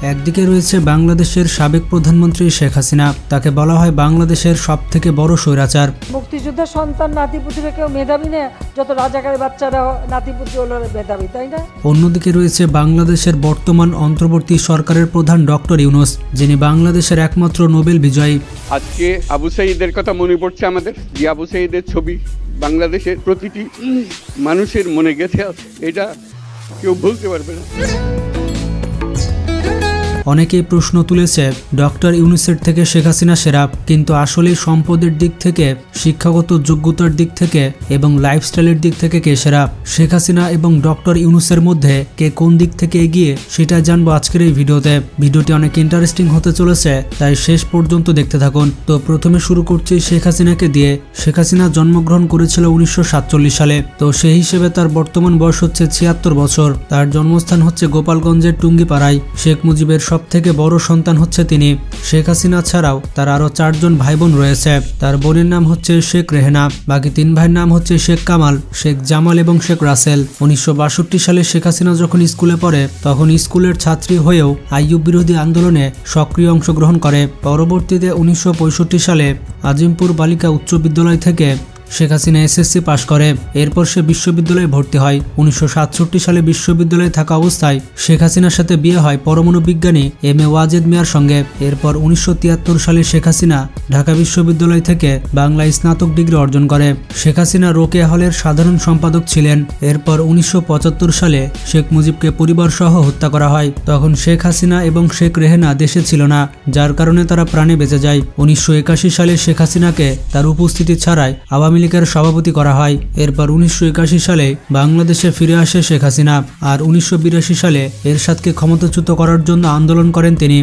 একদিকে রয়েছে বাংলাদেশের সাবেক প্রধানমন্ত্রী শেখ হাসিনা, তাকে বলা হয় বাংলাদেশের সবথেকে বড় স্বৈরাচার। মুক্তিযুদ্ধের সন্তান নাতিপুতিরা কেউ মেধাবী না, যত রাজাকারের বাচ্চারা নাতিপুতি হলো মেধাবী, তাই না? অন্যদিকে রয়েছে বাংলাদেশের বর্তমান অন্তর্বর্তী সরকারের প্রধান ডক্টর ইউনূস, যিনি বাংলাদেশের একমাত্র নোবেল বিজয়ী। আজকে আবু সাঈদের কথা মনে পড়ছে আমাদের, যে আবু সাঈদের ছবি বাংলাদেশের প্রতিটি মানুষের মনে গেঁথে আছে, এটা কেউ ভুলতে পারবে না। অনেকেই প্রশ্ন তুলেছে ডক্টর ইউনূসের থেকে শেখ হাসিনা সেরা, কিন্তু আসলে সম্পদের দিক থেকে, শিক্ষাগত যোগ্যতার দিক থেকে এবং লাইফস্টাইলের দিক থেকে কে সেরা? শেখ হাসিনা এবং ডক্টর ইউনূসের মধ্যে কে কোন দিক থেকে এগিয়ে, সেটা জানবো আজকের এই ভিডিওতে। ভিডিওটি অনেক ইন্টারেস্টিং হতে চলেছে, তাই শেষ পর্যন্ত দেখতে থাকুন। তো প্রথমে শুরু করছি শেখ হাসিনাকে দিয়ে। শেখ হাসিনা জন্মগ্রহণ করেছিল 1947 সালে। তো সেই হিসেবে তার বর্তমান বয়স হচ্ছে 76 বছর। তার জন্মস্থান হচ্ছে গোপালগঞ্জের টুঙ্গিপাড়ায়। শেখ মুজিবের সবথেকে বড় সন্তান হচ্ছে তিনি। শেখ হাসিনা ছাড়াও তার আরো 4 জন ভাই বোন রয়েছে। তার বোনের নাম হচ্ছে শেখ রেহেনা, বাকি 3 ভাইয়ের নাম হচ্ছে শেখ কামাল, শেখ জামাল এবং শেখ রাসেল। 1962 সালে শেখ হাসিনা যখন স্কুলে পড়ে, তখন স্কুলের ছাত্রী হয়েও আইয়ুব বিরোধী আন্দোলনে সক্রিয় অংশগ্রহণ করে। পরবর্তীতে 1965 সালে আজিমপুর বালিকা উচ্চ বিদ্যালয় থেকে শেখ হাসিনা এসএসসি পাশ করে। এরপর সে বিশ্ববিদ্যালয়ে ভর্তি হয়। 1967 সালে বিশ্ববিদ্যালয়ে থাকা অবস্থায় শেখ হাসিনার সাথে বিয়ে হয় পরমাণু বিজ্ঞানী এম এ ওয়াজেদ মিয়ার সঙ্গে। এরপর 1973 সালে শেখ হাসিনা ঢাকা বিশ্ববিদ্যালয় থেকে বাংলায় স্নাতক ডিগ্রি অর্জন করে। শেখ হাসিনা রোকেয়া হলের সাধারণ সম্পাদক ছিলেন। এরপর 1975 সালে শেখ মুজিবকে পরিবার সহ হত্যা করা হয়। তখন শেখ হাসিনা এবং শেখ রেহেনা দেশে ছিল না, যার কারণে তারা প্রাণে বেঁচে যায়। 1981 সালে শেখ হাসিনাকে তার উপস্থিতি ছাড়াই আওয়ামী লীগের সভাপতি করা হয়। এরপর 1981 সালে বাংলাদেশে ফিরে আসে শেখ হাসিনা, আর 1982 সালে এরশাদকে ক্ষমতাচ্যুত করার জন্য আন্দোলন করেন তিনি।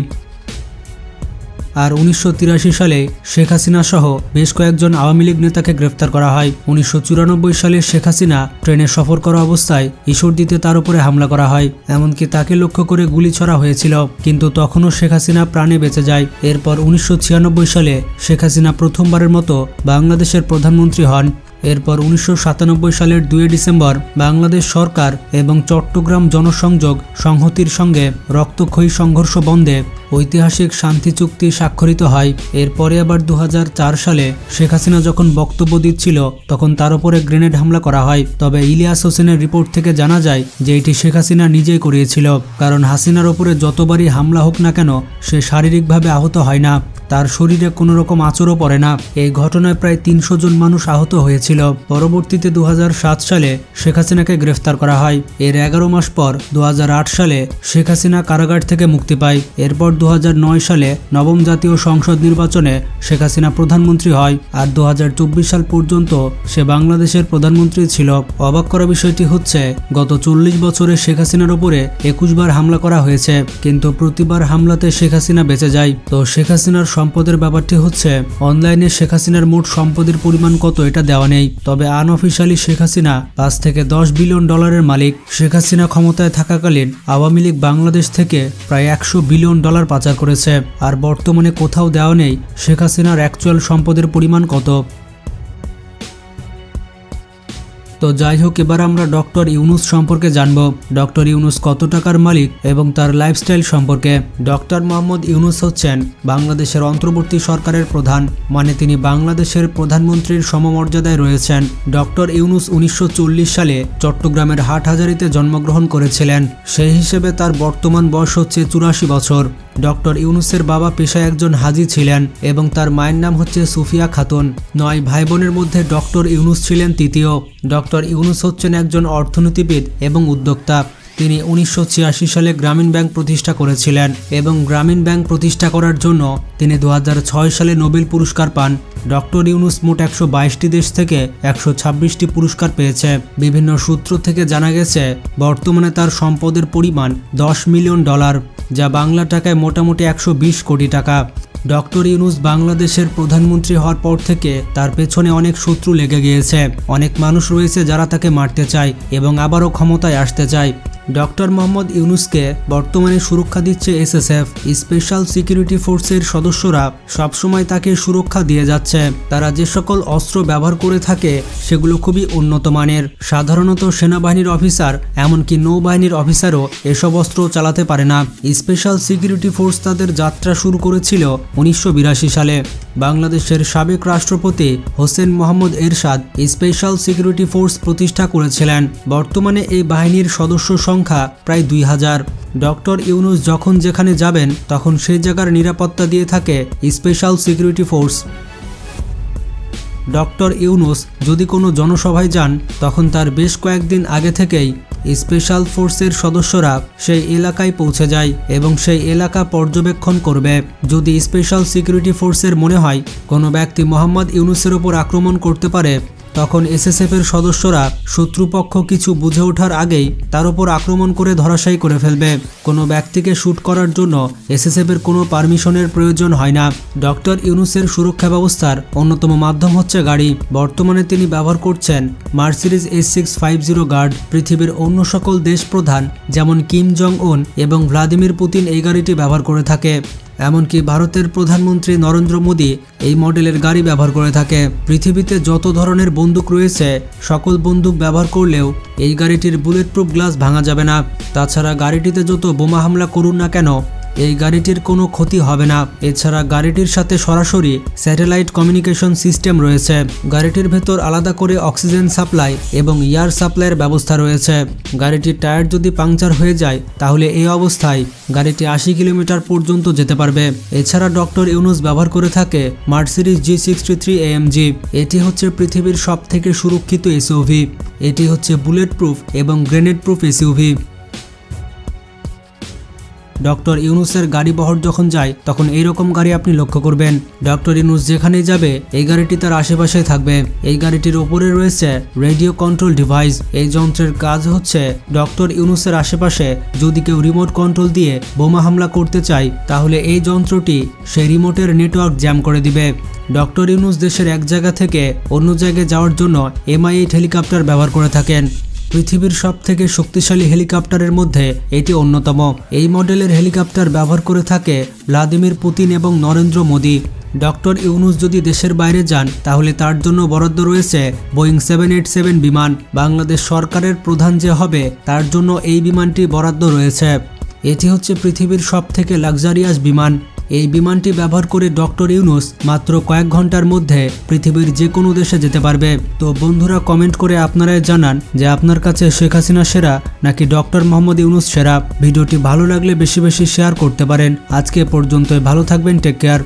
আর 1983 সালে শেখ হাসিনা সহ বেশ কয়েকজন আওয়ামী লীগ নেতাকে গ্রেফতার করা হয়। 1994 সালে শেখ হাসিনা ট্রেনে সফর করা অবস্থায় ঈশ্বরদীতে তার উপরে হামলা করা হয়, এমনকি তাকে লক্ষ্য করে গুলি ছড়া হয়েছিল, কিন্তু তখনও শেখ হাসিনা প্রাণে বেঁচে যায়। এরপর 1996 সালে শেখ হাসিনা প্রথমবারের মতো বাংলাদেশের প্রধানমন্ত্রী হন। এরপর 1997 সালের 2 ডিসেম্বর বাংলাদেশ সরকার এবং চট্টগ্রাম জনসংযোগ সংহতির সঙ্গে রক্তক্ষয়ী সংঘর্ষ বন্ধে ঐতিহাসিক শান্তি চুক্তি স্বাক্ষরিত হয়। এরপরে আবার 2004 সালে শেখ হাসিনা যখন বক্তব্য দিচ্ছিল, তখন তার উপরে গ্রেনেড হামলা করা হয়। তবে ইলিয়াস হোসেনের রিপোর্ট থেকে জানা যায় যে এটি শেখ হাসিনা নিজেই করিয়েছিল, কারণ হাসিনার ওপরে যতবারই হামলা হোক না কেন, সে শারীরিকভাবে আহত হয় না, তার শরীরে কোনো রকম আঁচড়ও পড়ে না। এই ঘটনায় প্রায় 300 জন মানুষ আহত হয়েছিল। পরবর্তীতে 2007 সালে শেখ হাসিনাকে গ্রেফতার করা হয়। এর 11 মাস পর 2008 সালে শেখ হাসিনা কারাগার থেকে মুক্তি পায়। এরপর 2009 সালে নবম জাতীয় সংসদ নির্বাচনে শেখ হাসিনা প্রধানমন্ত্রী হয়, আর 2024 সাল পর্যন্ত সে বাংলাদেশের প্রধানমন্ত্রী ছিল। অবাক করা বিষয়টি হচ্ছে, গত 40 বছরে শেখ হাসিনার উপরে 21 বার হামলা করা হয়েছে, কিন্তু প্রতিবার হামলাতে শেখ হাসিনা বেঁচে যায়। তো শেখ হাসিনার সম্পদের ব্যাপারটি হচ্ছে, অনলাইনে শেখ হাসিনার মোট সম্পদের পরিমাণ কত এটা দেওয়া নেই, তবে আনঅফিশিয়ালি শেখ হাসিনা 5 থেকে 10 বিলিয়ন ডলারের মালিক। শেখ হাসিনা ক্ষমতায় থাকাকালীন আওয়ামী লীগ বাংলাদেশ থেকে প্রায় 100 বিলিয়ন ডলার পাচার করেছে, আর বর্তমানে কোথাও দেওয়া নেই শেখ হাসিনার অ্যাকচুয়াল সম্পদের পরিমাণ কত। তো যাই হোক, এবার আমরা ডক্টর ইউনূস সম্পর্কে জানব। ডক্টর ইউনূস কত টাকার মালিক এবং তার লাইফস্টাইল সম্পর্কে। ডক্টর মোহাম্মদ ইউনূস হচ্ছেন বাংলাদেশের অন্তর্বর্তী সরকারের প্রধান, মানে তিনি বাংলাদেশের প্রধানমন্ত্রীর সমমর্যাদায় রয়েছেন। ডক্টর ইউনূস 1940 সালে চট্টগ্রামের হাটহাজারীতে জন্মগ্রহণ করেছিলেন। সেই হিসেবে তার বর্তমান বয়স হচ্ছে 84 বছর। ডক্টর ইউনূসের বাবা পেশায় একজন হাজি ছিলেন এবং তার মায়ের নাম হচ্ছে সুফিয়া খাতুন। 9 ভাই বোনের মধ্যে ডক্টর ইউনূস ছিলেন তৃতীয়। ডক্টর ইউনূস হচ্ছেন একজন অর্থনীতিবিদ এবং উদ্যোক্তা। তিনি 1986 সালে গ্রামীণ ব্যাংক প্রতিষ্ঠা করেছিলেন এবং গ্রামীণ ব্যাংক প্রতিষ্ঠা করার জন্য তিনি 2006 সালে নোবেল পুরস্কার পান। ডক্টর ইউনূস মোট 122টি দেশ থেকে 126টি পুরস্কার পেয়েছে। বিভিন্ন সূত্র থেকে জানা গেছে বর্তমানে তার সম্পদের পরিমাণ $10 মিলিয়ন, যা বাংলা টাকায় মোটামুটি 120 কোটি টাকা। ডক্টর ইউনূস বাংলাদেশের প্রধানমন্ত্রী হওয়ার পর থেকে তার পেছনে অনেক শত্রু লেগে গিয়েছে। অনেক মানুষ রয়েছে যারা তাকে মারতে চায় এবং আবারও ক্ষমতায় আসতে চায়। ডক্টর মোহাম্মদ ইউনূসকে বর্তমানে সুরক্ষা দিচ্ছে এসএসএফ। স্পেশাল সিকিউরিটি ফোর্সের সদস্যরা সবসময় তাকে সুরক্ষা দিয়ে যাচ্ছে। তারা যে সকল অস্ত্র ব্যবহার করে থাকে সেগুলো খুবই উন্নত মানের। সাধারণত সেনাবাহিনীর অফিসার এমনকি নৌবাহিনীর অফিসারও এসব অস্ত্র চালাতে পারে না। স্পেশাল সিকিউরিটি ফোর্স তাদের যাত্রা শুরু করেছিল 1982 সালে। বাংলাদেশের সাবেক রাষ্ট্রপতি হোসেন মোহাম্মদ এরশাদ স্পেশাল সিকিউরিটি ফোর্স প্রতিষ্ঠা করেছিলেন। বর্তমানে এই বাহিনীর সদস্য সংখ্যা প্রায় 2000। ডক্টর ইউনূস যখন যেখানে যাবেন তখন সেই জায়গার নিরাপত্তা দিয়ে থাকে special security force. Doctor Yunus যদি কোনো জনসভায় যান তখন তার বেশ কয়েকদিন আগে থেকেই স্পেশাল ফোর্সের সদস্যরা সেই এলাকায় পৌঁছে যায় এবং সেই এলাকা পর্যবেক্ষণ করবে। যদি স্পেশাল সিকিউরিটি ফোর্সের মনে হয় কোনো ব্যক্তি মোহাম্মদ ইউনূসের ওপর আক্রমণ করতে পারে, তখন এসএসএফের সদস্যরা শত্রুপক্ষ কিছু বুঝে ওঠার আগেই তার ওপর আক্রমণ করে ধরাশায়ী করে ফেলবে। কোনো ব্যক্তিকে শ্যুট করার জন্য এসএসএফের কোনো পারমিশনের প্রয়োজন হয় না। ডক্টর ইউনূসের সুরক্ষা ব্যবস্থার অন্যতম মাধ্যম হচ্ছে গাড়ি। বর্তমানে তিনি ব্যবহার করছেন মার্সিডিজ S650 গার্ড। পৃথিবীর অন্য সকল দেশ প্রধান যেমন কিম জং উন এবং ভ্লাদিমির পুতিন এই গাড়িটি ব্যবহার করে থাকে। এমনকি ভারতের প্রধানমন্ত্রী নরেন্দ্র মোদী এই মডেলের গাড়ি ব্যবহার করে থাকে। পৃথিবীতে যত ধরনের বন্দুক রয়েছে সকল বন্দুক ব্যবহার করলেও এই গাড়িটির বুলেট প্রুফ গ্লাস ভাঙা যাবে না। তাছাড়া গাড়িটিতে যত বোমা হামলা করুন না কেন এই গাড়িটির কোনো ক্ষতি হবে না। এছাড়া গাড়িটির সাথে সরাসরি স্যাটেলাইট কমিউনিকেশন সিস্টেম রয়েছে। গাড়িটির ভেতর আলাদা করে অক্সিজেন সাপ্লাই এবং এয়ার সাপ্লাইয়ের ব্যবস্থা রয়েছে। গাড়িটির টায়ার যদি পাংচার হয়ে যায় তাহলে এই অবস্থায় গাড়িটি 80 কিলোমিটার পর্যন্ত যেতে পারবে। এছাড়া ডক্টর ইউনূস ব্যবহার করে থাকে মার্সিডিজ G63 AMG। এটি হচ্ছে পৃথিবীর সবথেকে সুরক্ষিত এসইউভি। এটি হচ্ছে বুলেট প্রুফ এবং গ্রেনেড প্রুফ এসইউভি। ডক্টর ইউনূসের গাড়ি বহর যখন যায় তখন এইরকম গাড়ি আপনি লক্ষ্য করবেন। ডক্টর ইউনূস যেখানেই যাবে এই গাড়িটি তার আশেপাশে থাকবে। এই গাড়িটির ওপরে রয়েছে রেডিও কন্ট্রোল ডিভাইস। এই যন্ত্রের কাজ হচ্ছে ডক্টর ইউনূসের আশেপাশে যদি কেউ রিমোট কন্ট্রোল দিয়ে বোমা হামলা করতে চায় তাহলে এই যন্ত্রটি সেই রিমোটের নেটওয়ার্ক জ্যাম করে দিবে। ডক্টর ইউনূস দেশের এক জায়গা থেকে অন্য জায়গায় যাওয়ার জন্য MI-8 হেলিকপ্টার ব্যবহার করে থাকেন। পৃথিবীর সবথেকে শক্তিশালী হেলিকপ্টারের মধ্যে এটি অন্যতম। এই মডেলের হেলিকপ্টার ব্যবহার করে থাকে ভ্লাদিমির পুতিন এবং নরেন্দ্র মোদী। ডক্টর ইউনূস যদি দেশের বাইরে যান তাহলে তার জন্য বরাদ্দ রয়েছে বোয়িং 787 বিমান। বাংলাদেশ সরকারের প্রধান যে হবে তার জন্য এই বিমানটি বরাদ্দ রয়েছে। এটি হচ্ছে পৃথিবীর সবথেকে লাক্সারিয়াস বিমান। এই বিমানটি ব্যবহার করে ডক্টর ইউনূস মাত্র কয়েক ঘন্টার মধ্যে পৃথিবীর যে কোনো দেশে যেতে পারবে। তো বন্ধুরা কমেন্ট করে আপনারাই জানান যে আপনার কাছে শেখ হাসিনা সেরা নাকি ডক্টর মোহাম্মদ ইউনূস সেরা। ভিডিওটি ভালো লাগলে বেশি বেশি শেয়ার করতে পারেন। আজকে পর্যন্তই, ভালো থাকবেন, টেক কেয়ার।